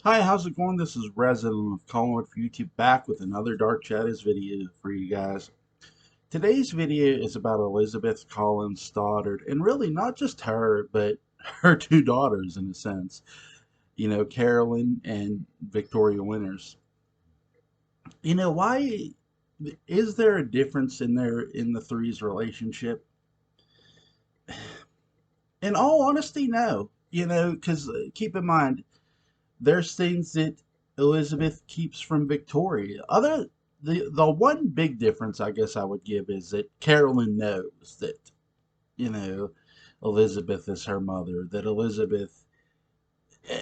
Hi, how's it going? This is Resident of Collingwood for YouTube back with another Dark Shadows video for you guys. Today's video is about Elizabeth Collins Stoddard, and really not just her, but her two daughters in a sense. Carolyn and Victoria Winters. Why is there a difference in the three's relationship? In all honesty, no. Because keep in mind, there's things that Elizabeth keeps from Victoria. The one big difference I guess I would give is that Carolyn knows that, you know, Elizabeth is her mother, that Elizabeth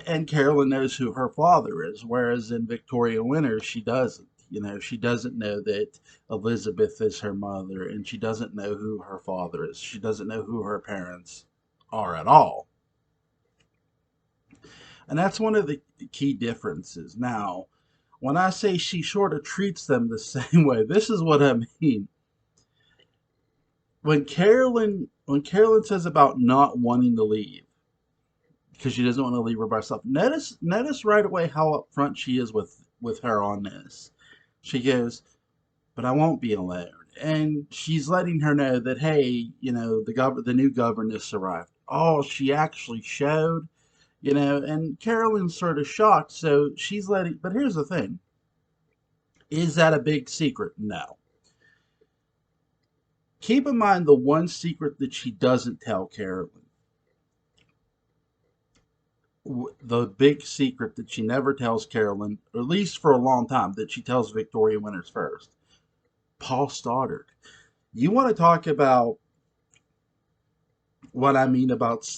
and Carolyn knows who her father is, whereas in Victoria Winters she doesn't. She doesn't know that Elizabeth is her mother, and she doesn't know who her father is. She doesn't know who her parents are at all. And that's one of the key differences. Now, when I say she sort of treats them the same way, this is what I mean. When Carolyn says about not wanting to leave because she doesn't want to leave her by herself, notice right away how upfront she is with her on this. She goes, "But I won't be alone," and she's letting her know that, hey, the new governess arrived. Oh, she actually showed. And Carolyn's sort of shocked, so she's letting. But here's the thing: is that a big secret? No. Keep in mind the one secret that she doesn't tell Carolyn. The big secret that she never tells Carolyn, or at least for a long time, that she tells Victoria Winters first. Paul Stoddard. You want to talk about what I mean about,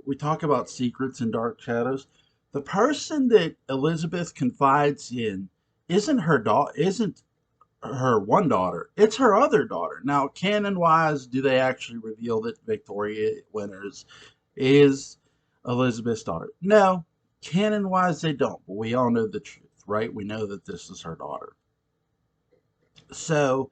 we talk about secrets and dark shadows. The person that Elizabeth confides in isn't her one daughter. It's her other daughter. Now, canon wise, do they actually reveal that Victoria Winters is Elizabeth's daughter? No. Canon wise, they don't. But we all know the truth, right? We know that this is her daughter. So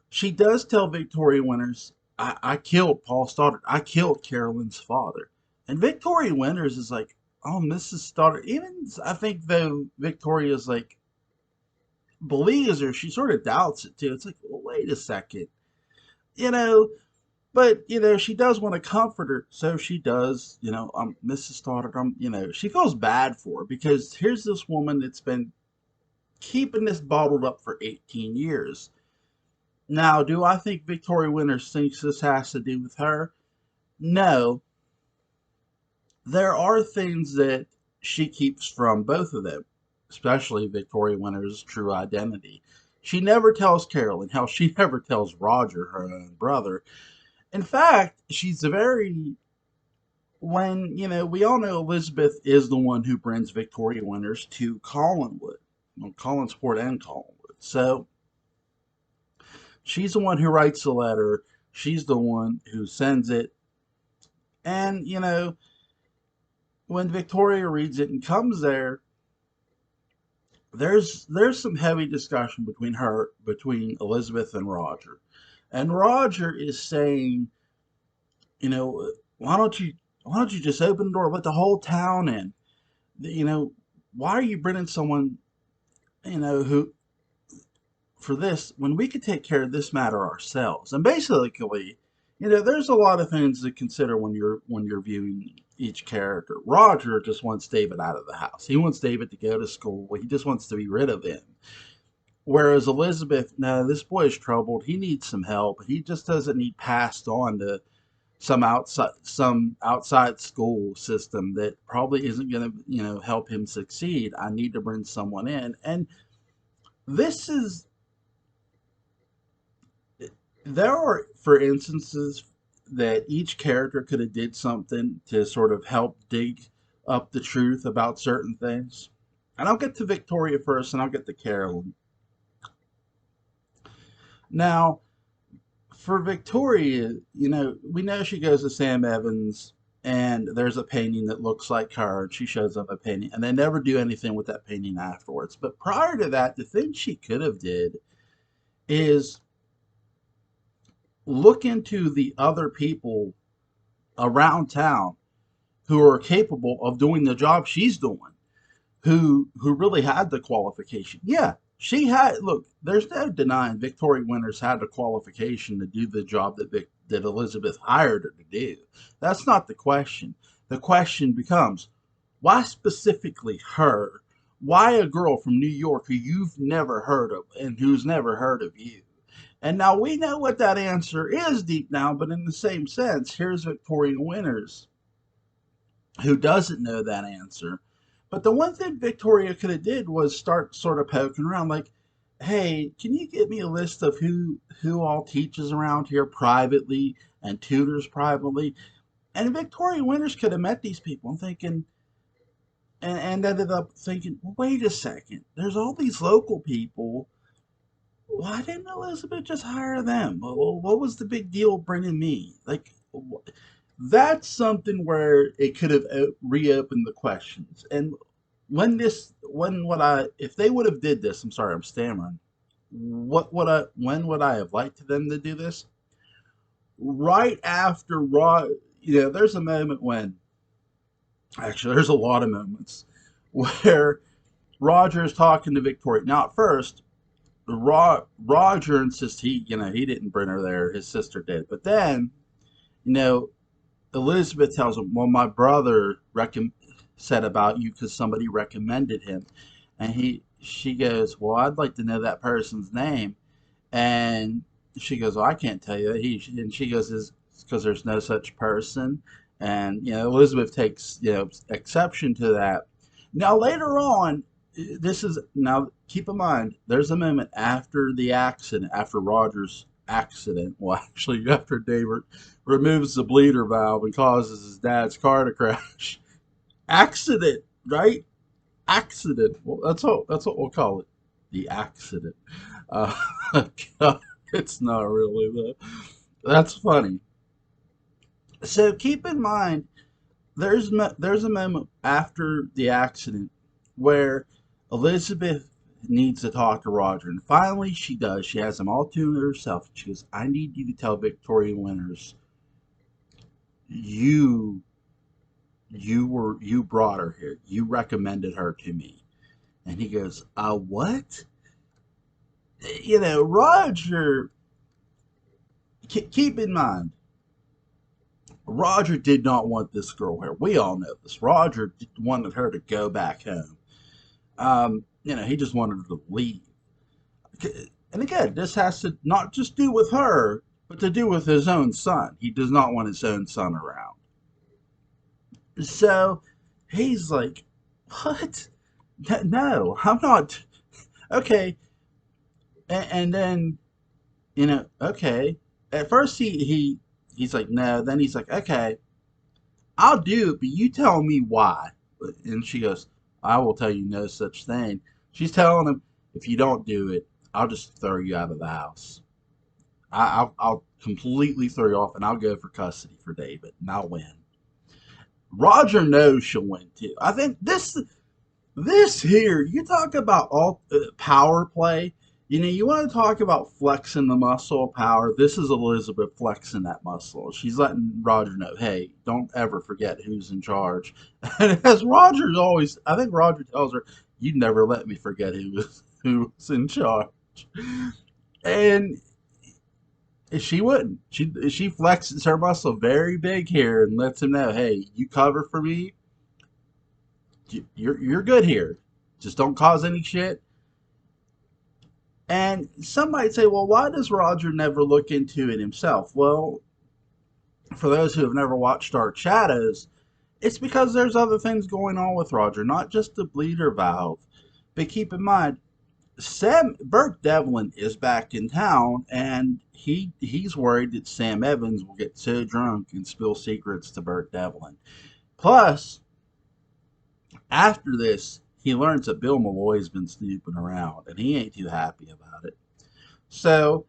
she does tell Victoria Winters, I killed Paul Stoddard. I killed Carolyn's father. And Victoria Winters is like, oh, Mrs. Stoddard. Even, I think, though, Victoria's like, believes her, she sort of doubts it too. It's like, well, wait a second, you know. But she does want to comfort her, so she does. Mrs. Stoddard. She feels bad for her because here's this woman that's been keeping this bottled up for 18 years. Now, do I think Victoria Winters thinks this has to do with her? No. There are things that she keeps from both of them, especially Victoria Winters' true identity. She never tells Carolyn, hell, she never tells Roger, her own brother. In fact, she's very, we all know Elizabeth is the one who brings Victoria Winters to Collinwood, Collinsport and Collinwood. So she's the one who writes the letter. She's the one who sends it. And, when Victoria reads it and comes there, there's some heavy discussion between Elizabeth and Roger. And Roger is saying, you know, why don't you just open the door, let the whole town in? You know, why are you bringing someone, who for this when we could take care of this matter ourselves? And basically, there's a lot of things to consider when you're viewing each character. Roger just wants David out of the house. He wants David to go to school. He just wants to be rid of him. Whereas Elizabeth, no, this boy is troubled. He needs some help. He just doesn't need passed on to some outside school system that probably isn't going to help him succeed. I need to bring someone in. And this is there are, for instances, that each character could have did something to sort of help dig up the truth about certain things. And I'll get to Victoria first, and I'll get to Carolyn. Now, for Victoria, we know she goes to Sam Evans, and there's a painting that looks like her, and she shows them a painting, and they never do anything with that painting afterwards. But prior to that, the thing she could have did is look into the other people around town who are capable of doing the job she's doing. who really had the qualification. Yeah, she had. Look, there's no denying Victoria Winters had the qualification to do the job that Elizabeth hired her to do. That's not the question. The question becomes, why specifically her? Why a girl from New York who you've never heard of and who's never heard of you? And now we know what that answer is deep down, but in the same sense, here's Victoria Winters who doesn't know that answer. But the one thing Victoria could have did was start sort of poking around, like, "Hey, can you get me a list of who all teaches around here privately and tutors privately?" And Victoria Winters could have met these people and thinking, and ended up thinking, well, wait a second, there's all these local people. Why didn't Elizabeth just hire them? What was the big deal bringing me? Like, that's something where it could have reopened the questions. And if they would have did this, I'm sorry, I'm stammering. When would I have liked them to do this? Right after Raw, there's a moment when, actually, there's a lot of moments where Roger is talking to Victoria. Now, at first, Roger insists he didn't bring her there, his sister did. But then, you know, Elizabeth tells him, "Well, my brother said about you because somebody recommended him," and she goes, "Well, I'd like to know that person's name," and she goes, "Well, I can't tell you." And she goes, "Is because there's no such person," and Elizabeth takes exception to that. Now later on, now keep in mind, there's a moment after the accident, after Roger's accident. Well, actually, after David removes the bleeder valve and causes his dad's car to crash. Accident, right? Accident. Well, that's what we'll call it. The accident. Uh, it's not really though. That's funny. So keep in mind, there's a moment after the accident where Elizabeth needs to talk to Roger, and finally she does. She has him all to herself. She goes, "I need you to tell Victoria Winters you you brought her here. You recommended her to me." And he goes, what?" Roger. Keep in mind, Roger did not want this girl here. We all know this. Roger wanted her to go back home. He just wanted her to leave. And again, this has to not just do with her, but to do with his own son. He does not want his own son around. So he's like, "What? No, I'm not." Okay. And then, okay. At first he's like, "No." Then he's like, "Okay, I'll do it, but you tell me why." And she goes, "I will tell you no such thing." She's telling him, "If you don't do it, I'll just throw you out of the house. I'll completely throw you off, and I'll go for custody for David, and I'll win." Roger knows she'll win too. I think this here, you talk about all power play. You want to talk about flexing the muscle of power. This is Elizabeth flexing that muscle. She's letting Roger know, "Hey, don't ever forget who's in charge." And as Roger's always, I think Roger tells her, "You never let me forget who was in charge." And she wouldn't. She flexes her muscle very big here and lets him know, "Hey, you cover for me. You're good here. Just don't cause any shit." And some might say, "Well, why does Roger never look into it himself?" Well, for those who have never watched Dark Shadows, it's because there's other things going on with Roger, not just the bleeder valve. But keep in mind, Burt Devlin is back in town, and he's worried that Sam Evans will get so drunk and spill secrets to Burt Devlin. Plus, after this, he learns that Bill Malloy's been snooping around, and he ain't too happy about it. So,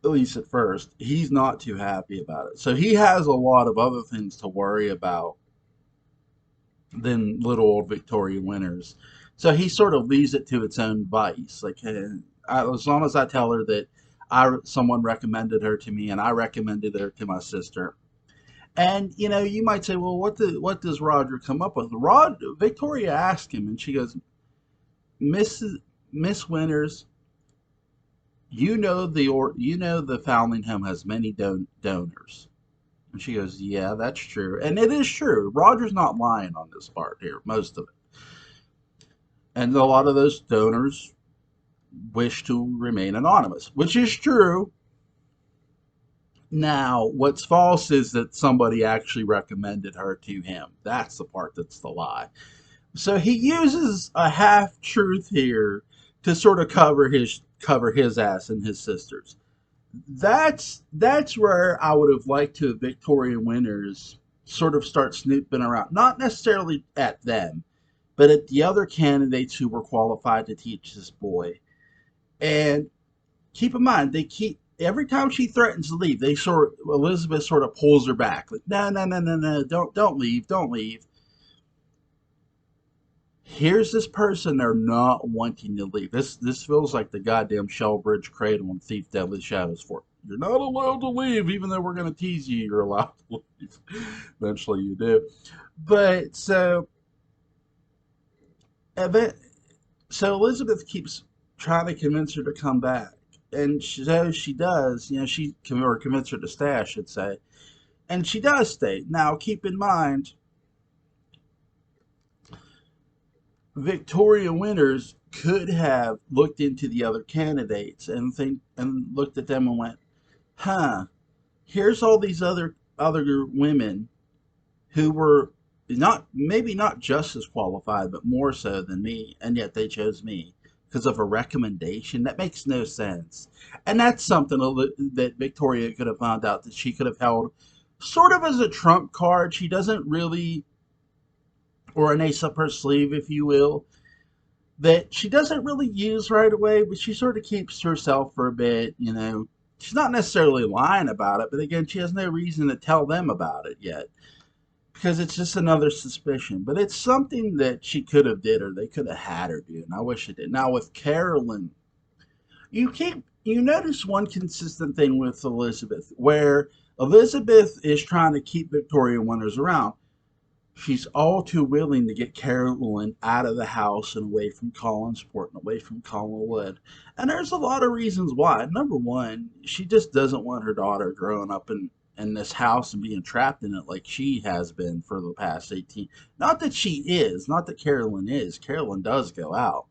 at least at first, he's not too happy about it. So he has a lot of other things to worry about than little old Victoria Winters. So he sort of leaves it to its own vice. Like, as long as I tell her that someone recommended her to me and I recommended her to my sister, And you might say, well, what does Roger come up with? Victoria asked him, and she goes, Mrs. Miss Winters, you know the Foundling Home has many donors. And she goes, yeah, that's true, and it is true. Roger's not lying on this part here, most of it, and a lot of those donors wish to remain anonymous, which is true. Now, what's false is that somebody actually recommended her to him. That's the part that's the lie. So he uses a half truth here to sort of cover his ass and his sisters. That's where I would have liked to have Victoria Winters sort of start snooping around, not necessarily at them, but at the other candidates who were qualified to teach this boy. And keep in mind, they keep every time she threatens to leave, Elizabeth sort of pulls her back, like, no, no, no, no, no, don't leave, don't leave. Here's this person they're not wanting to leave. This feels like the goddamn Shellbridge Cradle and Thief Deadly Shadows for you're not allowed to leave, even though we're going to tease you. You're allowed to leave. Eventually, you do. But so Elizabeth keeps trying to convince her to come back, and she does. Or convince her to stay, I should say, and she does stay. Now, keep in mind, Victoria Winters could have looked into the other candidates and looked at them and went, "Huh, here's all these other women who were not maybe not just as qualified, but more so than me, and yet they chose me because of a recommendation. That makes no sense." And that's something that Victoria could have found out that she could have held sort of as a trump card. She doesn't really, or an ace up her sleeve, if you will, that she doesn't really use right away, but she sort of keeps to herself for a bit. She's not necessarily lying about it, but again, she has no reason to tell them about it yet because it's just another suspicion. But it's something that she could have did, or they could have had her do, and I wish it did. Now with Carolyn, you notice one consistent thing with Elizabeth, where Elizabeth is trying to keep Victoria Winters around. She's all too willing to get Carolyn out of the house and away from Collinsport and away from Collinwood. And there's a lot of reasons why. Number one, she just doesn't want her daughter growing up in this house and being trapped in it like she has been for the past 18. Not that she is, not that Carolyn is. Carolyn does go out.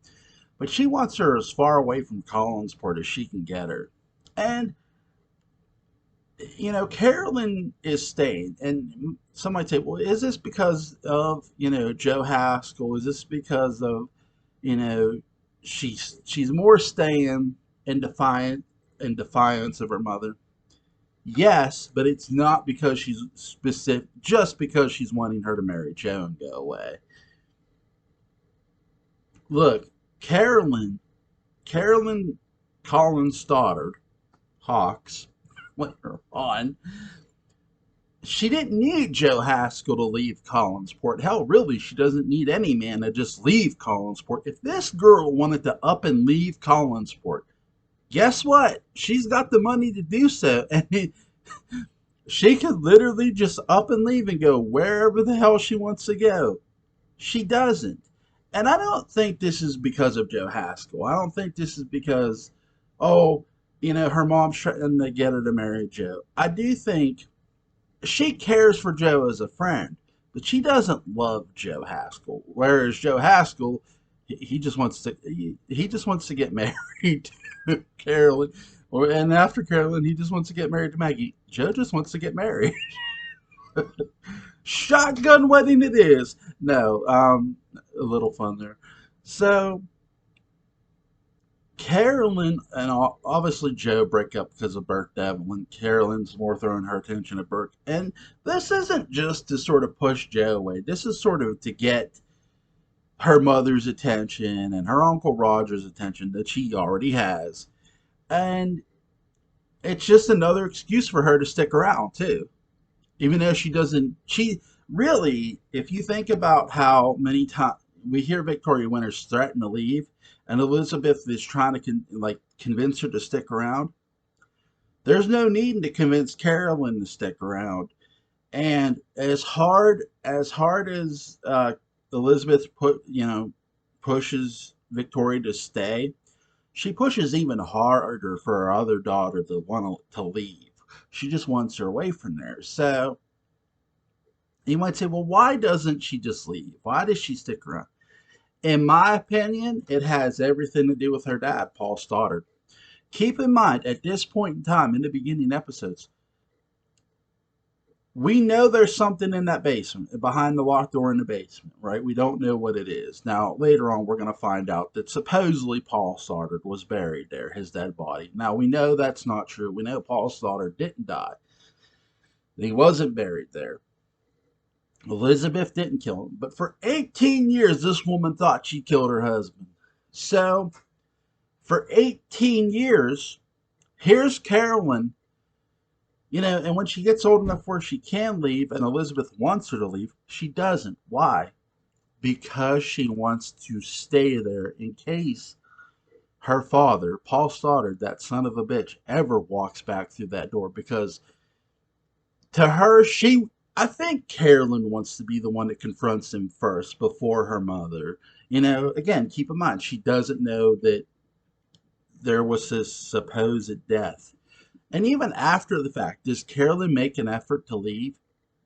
But she wants her as far away from Collinsport as she can get her. And Carolyn is staying, and some might say, well, is this because of, Joe Haskell? Is this because of, you know, she's more staying in defiance of her mother? Yes, but it's not because she's just because she's wanting her to marry Joe and go away. Look, Carolyn Collins Stoddard, Hawks, later on, she didn't need Joe Haskell to leave Collinsport. Hell, really, she doesn't need any man to just leave Collinsport. If this girl wanted to up and leave Collinsport, guess what? She's got the money to do so. And she could literally just up and leave and go wherever the hell she wants to go. She doesn't. And I don't think this is because of Joe Haskell. I don't think this is because, oh, her mom's trying to get her to marry Joe. I do think she cares for Joe as a friend, but she doesn't love Joe Haskell. Whereas Joe Haskell, he just wants to get married to Carolyn, and after Carolyn, he just wants to get married to Maggie. Joe just wants to get married. Shotgun wedding it is. No, a little fun there. So Carolyn and obviously Joe break up because of Burke Devlin. Carolyn's more throwing her attention at Burke. And this isn't just to sort of push Joe away. This is sort of to get her mother's attention and her Uncle Roger's attention that she already has. And it's just another excuse for her to stick around, too. Even though she really, if you think about how many times we hear Victoria Winters threaten to leave, and Elizabeth is trying to convince her to stick around. There's no need to convince Carolyn to stick around. And as Elizabeth pushes Victoria to stay, she pushes even harder for her other daughter to want to leave. She just wants her away from there. So you might say, well, why doesn't she just leave? Why does she stick around? In my opinion, it has everything to do with her dad, Paul Stoddard. Keep in mind, at this point in time, in the beginning episodes, we know there's something in that basement, behind the locked door in the basement, right? We don't know what it is. Now, later on, we're going to find out that supposedly Paul Stoddard was buried there, his dead body. Now, we know that's not true. We know Paul Stoddard didn't die, he wasn't buried there. Elizabeth didn't kill him. But for 18 years, this woman thought she killed her husband. So, for 18 years, here's Carolyn, and when she gets old enough where she can leave and Elizabeth wants her to leave, she doesn't. Why? Because she wants to stay there in case her father, Paul Stoddard, that son of a bitch, ever walks back through that door. Because to her, I think Carolyn wants to be the one that confronts him first before her mother. Again, keep in mind, she doesn't know that there was this supposed death. And even after the fact, does Carolyn make an effort to leave?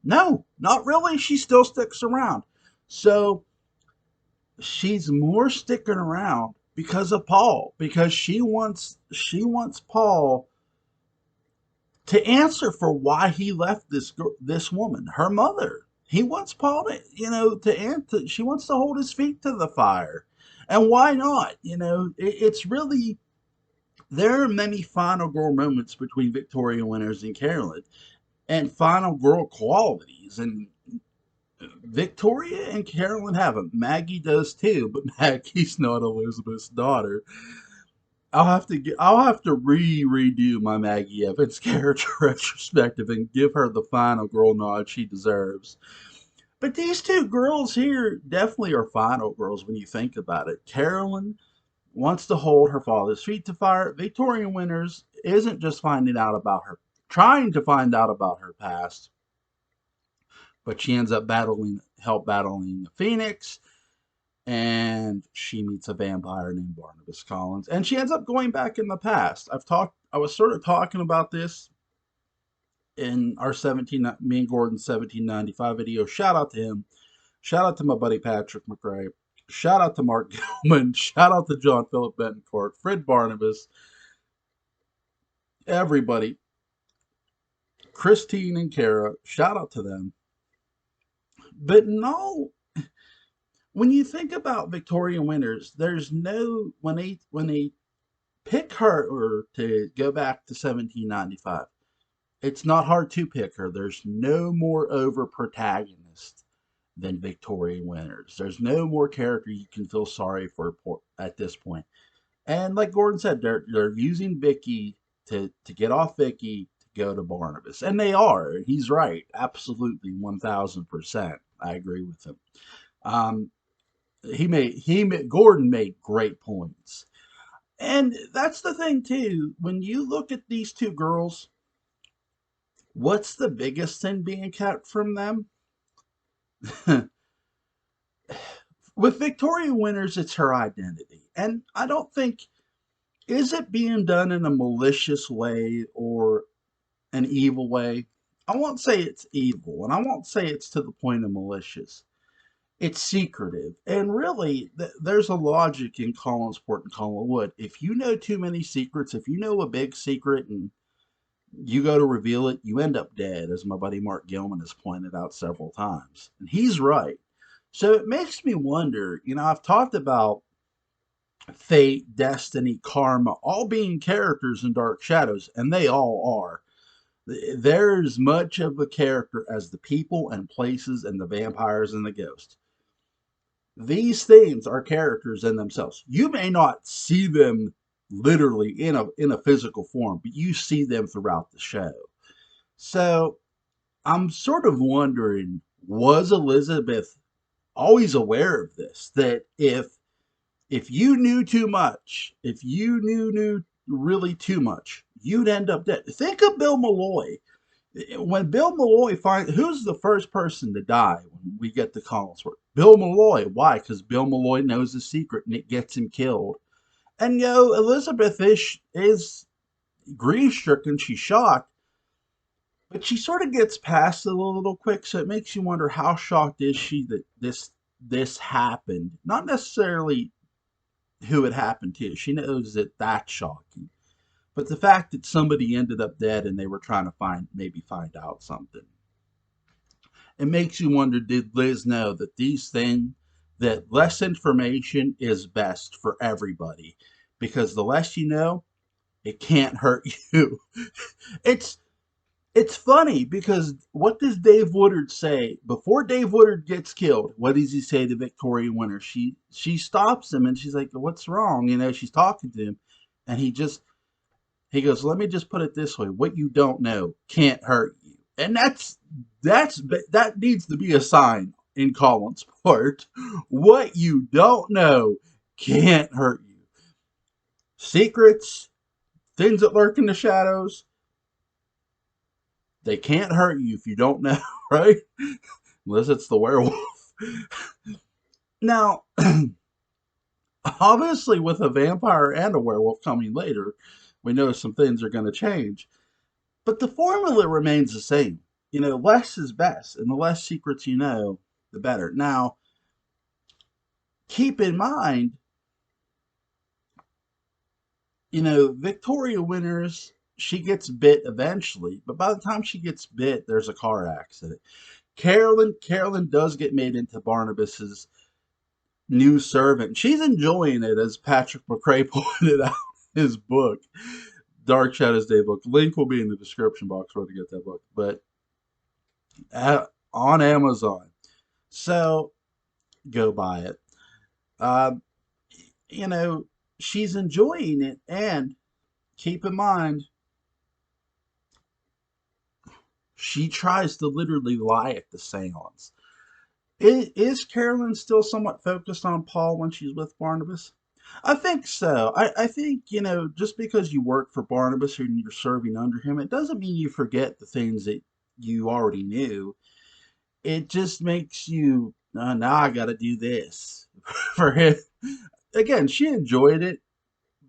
No, not really. She still sticks around. So she's more sticking around because of Paul, because she wants Paul to answer for why he left this woman, her mother. He wants Paul to answer. She wants to hold his feet to the fire, and why not? It's really, there are many final girl moments between Victoria Winters and Carolyn, and final girl qualities, and Victoria and Carolyn have them. Maggie does too, but Maggie's not Elizabeth's daughter. I'll have to redo my Maggie Evans character retrospective and give her the final girl nod she deserves. But these two girls here definitely are final girls when you think about it. Carolyn wants to hold her father's feet to fire. Victoria Winters isn't just trying to find out about her past, but she ends up battling the Phoenix, and she meets a vampire named Barnabas Collins, and she ends up going back in the past. I was sort of talking about this in our me and Gordon 1795 video. Shout out to him. Shout out to my buddy Patrick McRae. Shout out to Mark Gilman. Shout out to John Philip Betancourt, Fred Barnabas, everybody, Christine and Kara. Shout out to them. But no, when you think about Victoria Winters, there's no when they pick her or to go back to 1795. It's not hard to pick her. There's no more over protagonist than Victoria Winters. There's no more character you can feel sorry for at this point. And like Gordon said, they're using Vicky to get off Vicky to go to Barnabas, and they are. He's right, absolutely, 1,000%. I agree with him. Um, Gordon made great points. And that's the thing too. When you look at these two girls, what's the biggest thing being kept from them? With Victoria Winters, it's her identity. And I don't think, is it being done in a malicious way or an evil way? I won't say it's evil, and I won't say it's to the point of malicious. It's secretive. And really, there's a logic in Collinsport and Collinwood. If you know too many secrets, if you know a big secret and you go to reveal it, you end up dead, as my buddy Mark Gilman has pointed out several times. And he's right. So it makes me wonder, I've talked about fate, destiny, karma, all being characters in Dark Shadows, and they all are. They're as much of a character as the people and places and the vampires and the ghosts. These things are characters in themselves. You may not see them literally in a physical form, but you see them throughout the show. So I'm sort of wondering, was Elizabeth always aware of this? That if you knew too much, if you knew really too much, you'd end up dead. Think of Bill Malloy. When Bill Malloy finds who's the first person to die when we get to Collinsworth? Bill Malloy. Why? Because Bill Malloy knows the secret and it gets him killed. And Elizabeth is grief stricken. She's shocked, but she sort of gets past it a little quick. So it makes you wonder how shocked is she that this happened? Not necessarily who it happened to. She knows that that's shocking, but the fact that somebody ended up dead and they were trying to find out something. It makes you wonder, did Liz know that that less information is best for everybody? Because the less you know, it can't hurt you. it's it's funny because what does Dave Woodard say before Dave Woodard gets killed? What does he say to Victoria Winter? She stops him and she's like, "What's wrong?" She's talking to him, and he goes, "Let me just put it this way: what you don't know can't hurt you." And that needs to be a sign in Collinsport. What you don't know can't hurt you. Secrets, things that lurk in the shadows, they can't hurt you if you don't know, right? Unless it's the werewolf. Now, obviously, with a vampire and a werewolf coming later, we know some things are going to change. But the formula remains the same. Less is best, and the less secrets you know, the better. Now, keep in mind, Victoria Winters, she gets bit eventually, but by the time she gets bit, there's a car accident. Carolyn does get made into Barnabas's new servant. She's enjoying it, as Patrick McRae pointed out in his book, Dark Shadows Day book. Link will be in the description box where to get that book, but on Amazon. So go buy it. Um, you know, she's enjoying it, and keep in mind, she tries to literally lie at the seance. Is Carolyn still somewhat focused on Paul when she's with Barnabas? I think so. I think, just because you work for Barnabas and you're serving under him, it doesn't mean you forget the things that you already knew. It just makes you, now I got to do this for him. Again, she enjoyed it,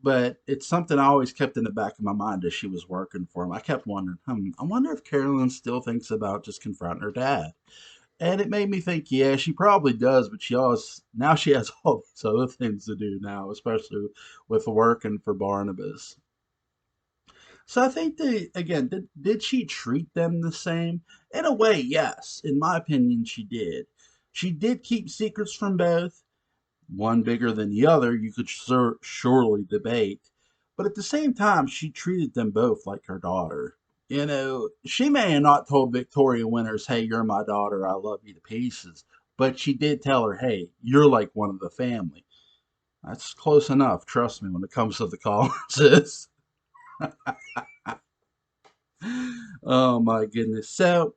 but it's something I always kept in the back of my mind as she was working for him. I kept wondering, I wonder if Carolyn still thinks about just confronting her dad. And it made me think, yeah, she probably does, but she has all these other things to do now, especially with working for Barnabas. So I think again, did she treat them the same? In a way, yes. In my opinion, she did. She did keep secrets from both, one bigger than the other, you could surely debate. But at the same time, she treated them both like her daughter. She may have not told Victoria Winters, "Hey, you're my daughter, I love you to pieces," but she did tell her, "Hey, you're like one of the family." That's close enough, trust me, when it comes to the Collinses. Oh my goodness. So,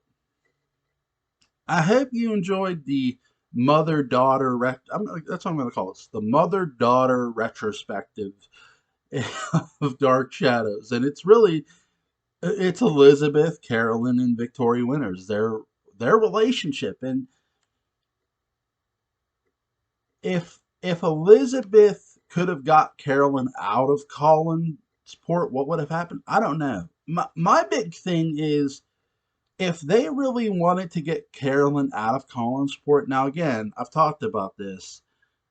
I hope you enjoyed the that's what I'm going to call it. The mother-daughter retrospective of Dark Shadows. And it's Elizabeth, Carolyn, and Victoria Winters, their relationship. And if Elizabeth could have got Carolyn out of Collinsport, what would have happened? I don't know. My big thing is, if they really wanted to get Carolyn out of Collinsport, now again, I've talked about this,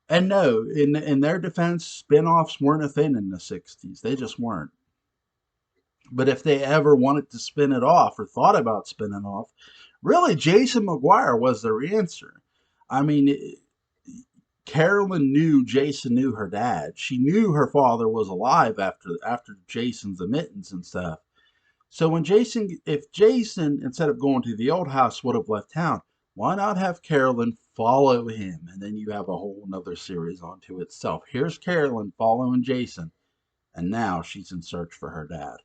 and no, in their defense, spin-offs weren't a thing in the 60s. They just weren't. But if they ever wanted to spin it off or thought about spinning off, really Jason McGuire was their answer. I mean, Carolyn knew Jason knew her dad. She knew her father was alive after Jason's admittance and stuff. So if Jason, instead of going to the old house, would have left town, why not have Carolyn follow him? And then you have a whole another series onto itself. Here's Carolyn following Jason, and now she's in search for her dad.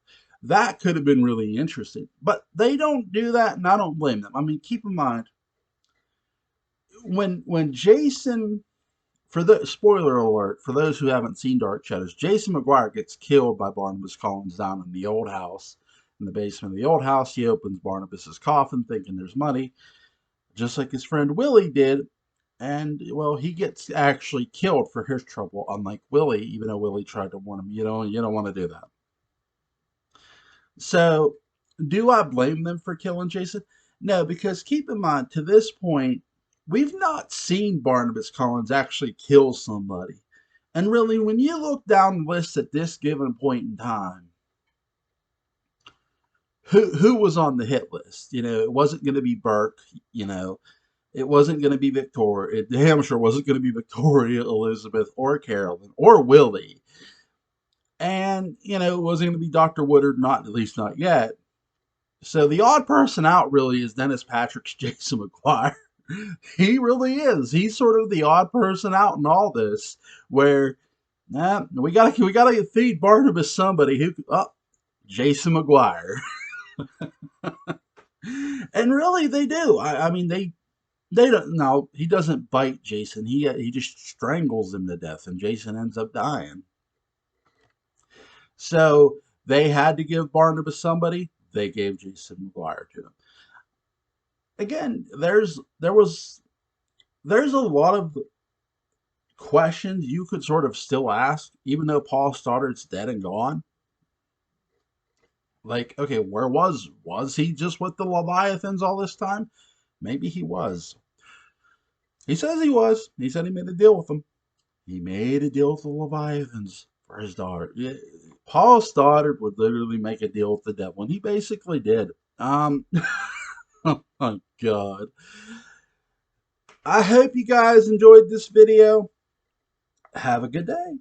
That could have been really interesting, but they don't do that, and I don't blame them. I mean, keep in mind, when Jason, for the spoiler alert, for those who haven't seen Dark Shadows, Jason McGuire gets killed by Barnabas Collins down in the old house. in the basement of the old house. He opens Barnabas's coffin thinking there's money, just like his friend Willie did. And, well, he gets actually killed for his trouble, unlike Willie, even though Willie tried to warn him, you don't want to do that. So, do I blame them for killing Jason? No, because keep in mind, to this point, we've not seen Barnabas Collins actually kill somebody. And really, when you look down the list at this given point in time, who was on the hit list? It wasn't going to be Burke. It wasn't going to be Victoria. It damn sure wasn't going to be Victoria, Elizabeth, or Carolyn, or Willie. And, it wasn't going to be Dr. Woodard, not at least not yet. So the odd person out really is Dennis Patrick's Jason McGuire. He really is. He's sort of the odd person out in all this, where we gotta feed Barnabas somebody who Jason McGuire. And really they do. I mean they don't. No, he doesn't bite Jason. He just strangles him to death, and Jason ends up dying. So they had to give Barnabas somebody. They gave Jason McGuire to him. Again, there's a lot of questions you could sort of still ask, even though Paul Stoddard's dead and gone. Like, okay, where was he just with the Leviathans all this time? Maybe he was. He says he was. He said he made a deal with them. He made a deal with the Leviathans for his daughter. Yeah, Paul Stoddard would literally make a deal with the devil, and he basically did. Oh my God. I hope you guys enjoyed this video. Have a good day.